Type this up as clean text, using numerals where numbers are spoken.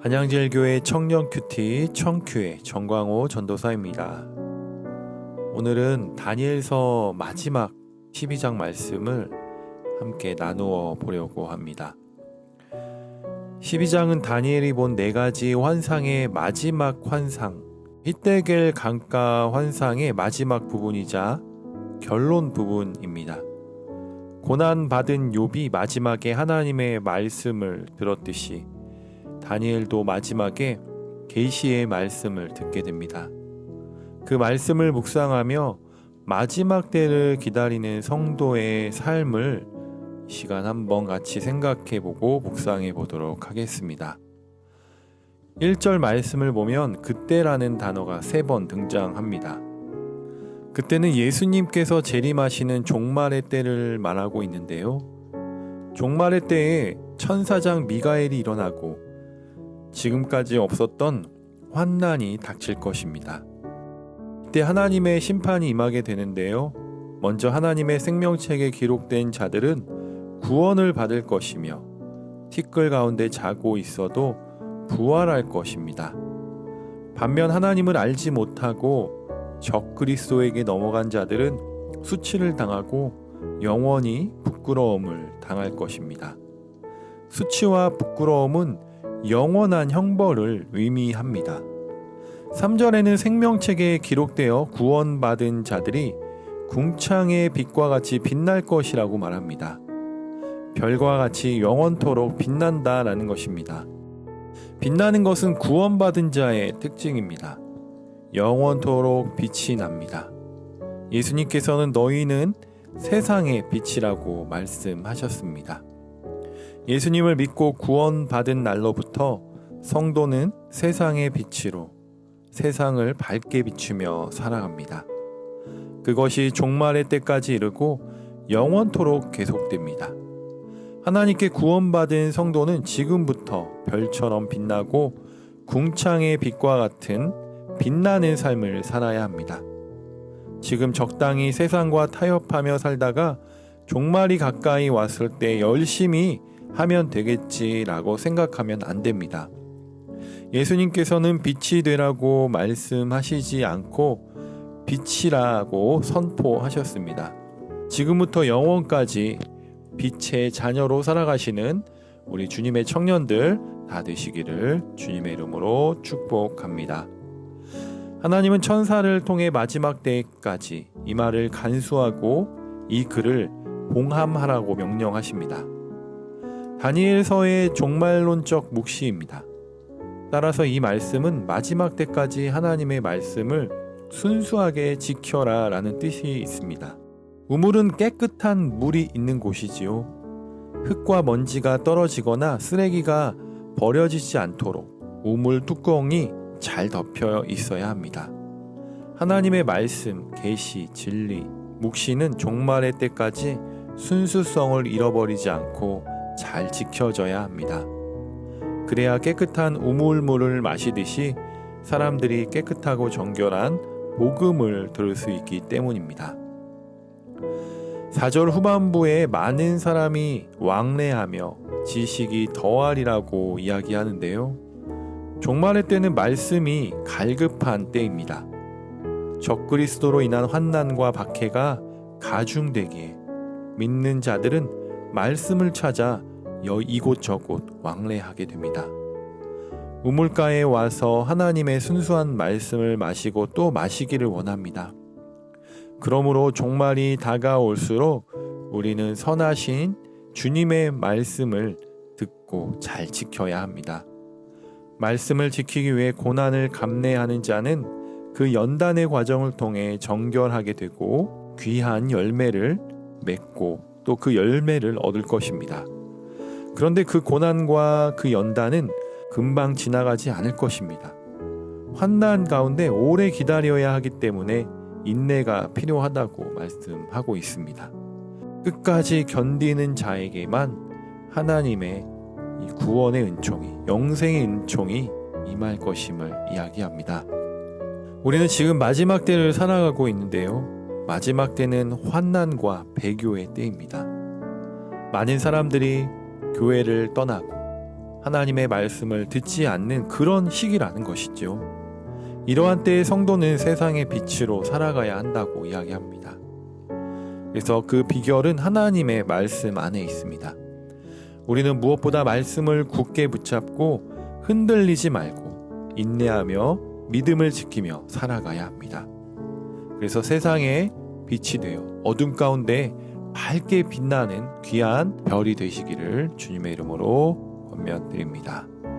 한양제일교회 청년 큐티 청큐의 정광호 전도사입니다. 오늘은 다니엘서 마지막 12장 말씀을 함께 나누어 보려고 합니다. 12장은 다니엘이 본 4가지 환상의 마지막 환상, 히데겔 강가 환상의 마지막 부분이자 결론 부분입니다. 고난받은 욥이 마지막에 하나님의 말씀을 들었듯이 다니엘도 마지막에 계시의 말씀을 듣게 됩니다. 그 말씀을 묵상하며 마지막 때를 기다리는 성도의 삶을 이 시간 한번 같이 생각해보고 묵상해 보도록 하겠습니다. 1절 말씀을 보면 그때라는 단어가 3번 등장합니다. 그때는 예수님께서 재림하시는 종말의 때를 말하고 있는데요. 종말의 때에 천사장 미가엘이 일어나고 지금까지 없었던 환난이 닥칠 것입니다. 이때 하나님의 심판이 임하게 되는데요. 먼저 하나님의 생명책에 기록된 자들은 구원을 받을 것이며 티끌 가운데 자고 있어도 부활할 것입니다. 반면 하나님을 알지 못하고 적그리스도에게 넘어간 자들은 수치를 당하고 영원히 부끄러움을 당할 것입니다. 수치와 부끄러움은 영원한 형벌을 의미합니다. 3절에는 생명책에 기록되어 구원받은 자들이 궁창의 빛과 같이 빛날 것이라고 말합니다. 별과 같이 영원토록 빛난다라는 것입니다. 빛나는 것은 구원받은 자의 특징입니다. 영원토록 빛이 납니다. 예수님께서는 너희는 세상의 빛이라고 말씀하셨습니다. 예수님을 믿고 구원받은 날로부터 성도는 세상의 빛으로 세상을 밝게 비추며 살아갑니다. 그것이 종말의 때까지 이르고 영원토록 계속됩니다. 하나님께 구원받은 성도는 지금부터 별처럼 빛나고 궁창의 빛과 같은 빛나는 삶을 살아야 합니다. 지금 적당히 세상과 타협하며 살다가 종말이 가까이 왔을 때 열심히 하면 되겠지라고 생각하면 안 됩니다. 예수님께서는 빛이 되라고 말씀하시지 않고 빛이라고 선포하셨습니다. 지금부터 영원까지 빛의 자녀로 살아가시는 우리 주님의 청년들 다 되시기를 주님의 이름으로 축복합니다. 하나님은 천사를 통해 마지막 때까지 이 말을 간수하고 이 글을 봉함하라고 명령하십니다. 다니엘서의 종말론적 묵시입니다. 따라서 이 말씀은 마지막 때까지 하나님의 말씀을 순수하게 지켜라 라는 뜻이 있습니다. 우물은 깨끗한 물이 있는 곳이지요. 흙과 먼지가 떨어지거나 쓰레기가 버려지지 않도록 우물 뚜껑이 잘 덮여 있어야 합니다. 하나님의 말씀, 계시, 진리, 묵시는 종말의 때까지 순수성을 잃어버리지 않고 잘 지켜져야 합니다. 그래야 깨끗한 우물물을 마시듯이 사람들이 깨끗하고 정결한 복음을 들을 수 있기 때문입니다. 4절 후반부에 많은 사람이 왕래하며 지식이 더하리라고 이야기하는데요. 종말의 때는 말씀이 갈급한 때입니다. 적그리스도로 인한 환난과 박해가 가중되기에 믿는 자들은 말씀을 찾아 이곳저곳 왕래하게 됩니다. 우물가에 와서 하나님의 순수한 말씀을 마시고 또 마시기를 원합니다. 그러므로 종말이 다가올수록 우리는 선하신 주님의 말씀을 듣고 잘 지켜야 합니다. 말씀을 지키기 위해 고난을 감내하는 자는 그 연단의 과정을 통해 정결하게 되고 귀한 열매를 맺고 또 그 열매를 얻을 것입니다. 그런데 그 고난과 그 연단은 금방 지나가지 않을 것입니다. 환난 가운데 오래 기다려야 하기 때문에 인내가 필요하다고 말씀하고 있습니다. 끝까지 견디는 자에게만 하나님의 이 구원의 은총이, 영생의 은총이 임할 것임을 이야기합니다. 우리는 지금 마지막 때를 살아가고 있는데요. 마지막 때는 환난과 배교의 때입니다. 많은 사람들이 교회를 떠나고 하나님의 말씀을 듣지 않는 그런 시기라는 것이죠. 이러한 때에 성도는 세상의 빛으로 살아가야 한다고 이야기합니다. 그래서 그 비결은 하나님의 말씀 안에 있습니다. 우리는 무엇보다 말씀을 굳게 붙잡고 흔들리지 말고 인내하며 믿음을 지키며 살아가야 합니다. 그래서 세상의 빛이 되어 어둠 가운데 밝게 빛나는 귀한 별이 되시기를 주님의 이름으로 권면드립니다.